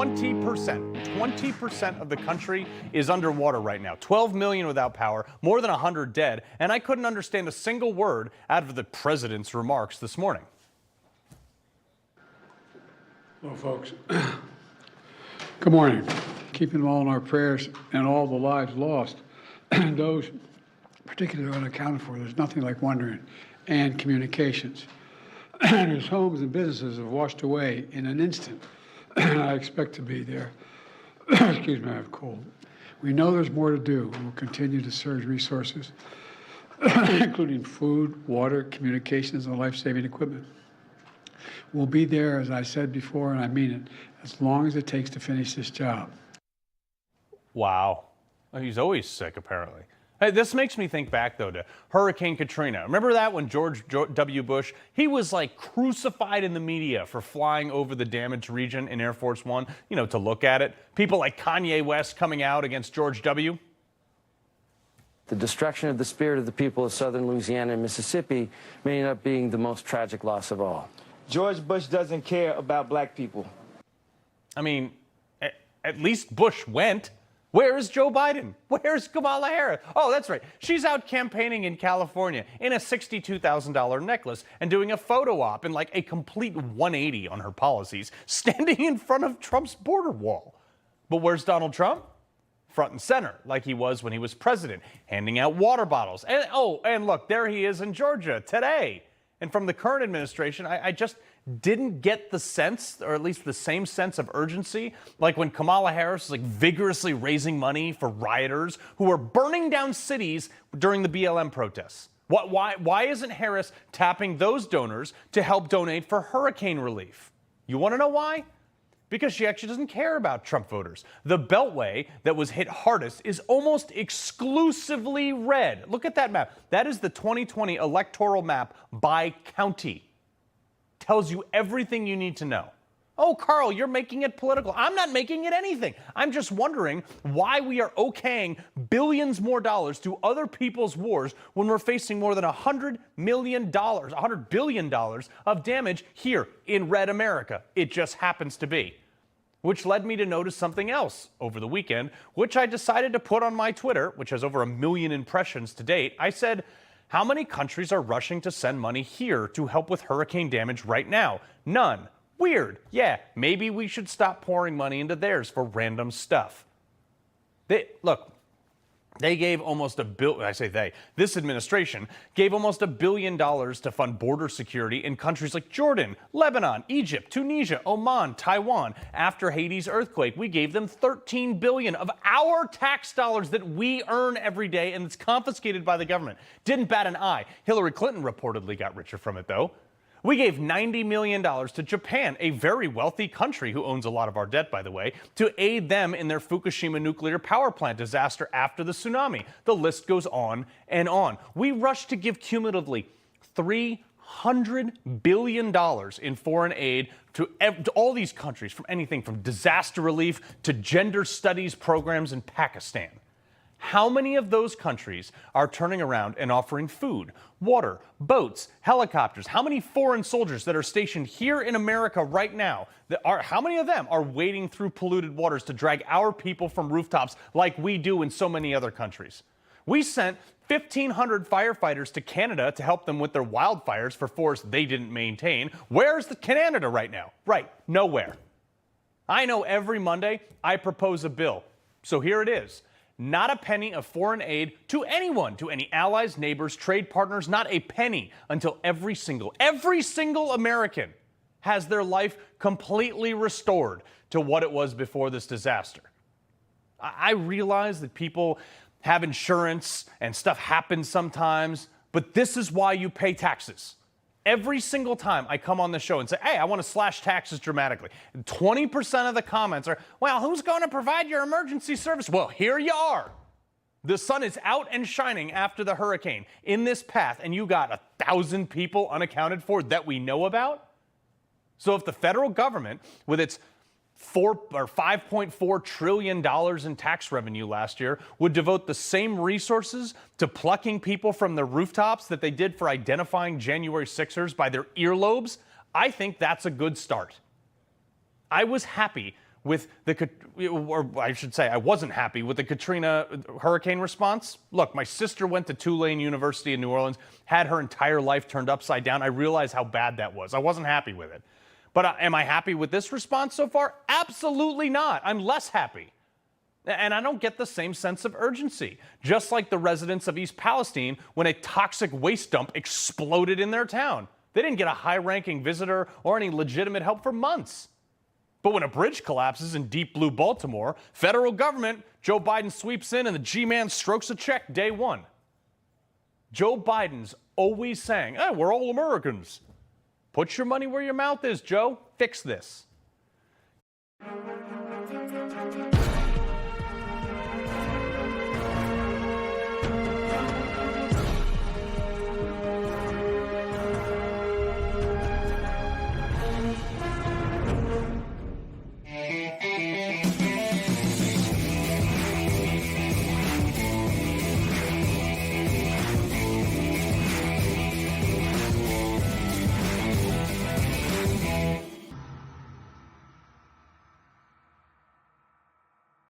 20%. 20% of the country is underwater right now. 12 million without power, more than 100 dead, and I couldn't understand a single word out of the president's remarks this morning. Hello, folks. Good morning. Keeping them all in our prayers and all the lives lost, and those particularly unaccounted for. There's nothing like wondering, and communications. Whose homes and businesses have washed away in an instant. I expect to be there. Excuse me, I have a cold. We know there's more to do, and we'll continue to surge resources, including food, water, communications, and life-saving equipment. We'll be there, as I said before, and I mean it, as long as it takes to finish this job. Wow. He's always sick, apparently. Hey, this makes me think back, though, to Hurricane Katrina. Remember that when George W. Bush, he was like crucified in the media for flying over the damaged region in Air Force One, you know, to look at it. People like Kanye West coming out against George W. The destruction of the spirit of the people of southern Louisiana and Mississippi may end up being the most tragic loss of all. George Bush doesn't care about black people. I mean, at least Bush went. Where is Joe Biden? Where's Kamala Harris? Oh, that's right. She's out campaigning in California in a $62,000 necklace and doing a photo op in like a complete 180 on her policies, standing in front of Trump's border wall. But where's Donald Trump? Front and center, like he was when he was president, handing out water bottles. And and look, there he is in Georgia today. And from the current administration, I just didn't get the sense, or at least the same sense of urgency, like when Kamala Harris was like vigorously raising money for rioters who were burning down cities during the BLM protests. Why isn't Harris tapping those donors to help donate for hurricane relief? You want to know why? Because she actually doesn't care about Trump voters. The Beltway that was hit hardest is almost exclusively red. Look at that map. That is the 2020 electoral map by county. Tells you everything you need to know. Oh, Carl, you're making it political. I'm not making it anything. I'm just wondering why we are okaying billions more dollars to other people's wars when we're facing more than $100 billion of damage here in red America. It just happens to be. Which led me to notice something else over the weekend, which I decided to put on my Twitter, which has over 1 million impressions to date. I said, how many countries are rushing to send money here to help with hurricane damage right now? None. Weird. Yeah, maybe we should stop pouring money into theirs for random stuff. They gave almost this administration gave almost $1 billion to fund border security in countries like Jordan, Lebanon, Egypt, Tunisia, Oman, Taiwan. After Haiti's earthquake, we gave them $13 billion of our tax dollars that we earn every day, and it's confiscated by the government. Didn't bat an eye. Hillary Clinton reportedly got richer from it, though. We gave $90 million to Japan, a very wealthy country who owns a lot of our debt, by the way, to aid them in their Fukushima nuclear power plant disaster after the tsunami. The list goes on and on. We rushed to give cumulatively $300 billion in foreign aid to all these countries, from anything from disaster relief to gender studies programs in Pakistan. How many of those countries are turning around and offering food, water, boats, helicopters? How many foreign soldiers that are stationed here in America right now, how many of them are wading through polluted waters to drag our people from rooftops like we do in so many other countries? We sent 1,500 firefighters to Canada to help them with their wildfires for forests they didn't maintain. Where's the Canada right now? Right, nowhere. I know every Monday I propose a bill, so here it is. Not a penny of foreign aid to anyone, to any allies, neighbors, trade partners, not a penny until every single American has their life completely restored to what it was before this disaster. I realize that people have insurance and stuff happens sometimes, but this is why you pay taxes. Every single time I come on the show and say, hey, I want to slash taxes dramatically, 20% of the comments are, well, who's going to provide your emergency service? Well, here you are. The sun is out and shining after the hurricane in this path, and you got 1,000 people unaccounted for that we know about. So if the federal government, with its $5.4 trillion in tax revenue last year, would devote the same resources to plucking people from the rooftops that they did for identifying January 6ers by their earlobes, I think that's a good start. I was happy with or I should say I wasn't happy with the Katrina hurricane response. Look, my sister went to Tulane University in New Orleans, had her entire life turned upside down. I realized how bad that was. I wasn't happy with it. But am I happy with this response so far? Absolutely not. I'm less happy. And I don't get the same sense of urgency, just like the residents of East Palestine when a toxic waste dump exploded in their town. They didn't get a high-ranking visitor or any legitimate help for months. But when a bridge collapses in deep blue Baltimore, federal government, Joe Biden sweeps in and the G-man strokes a check day one. Joe Biden's always saying, hey, we're all Americans. Put your money where your mouth is, Joe. Fix this.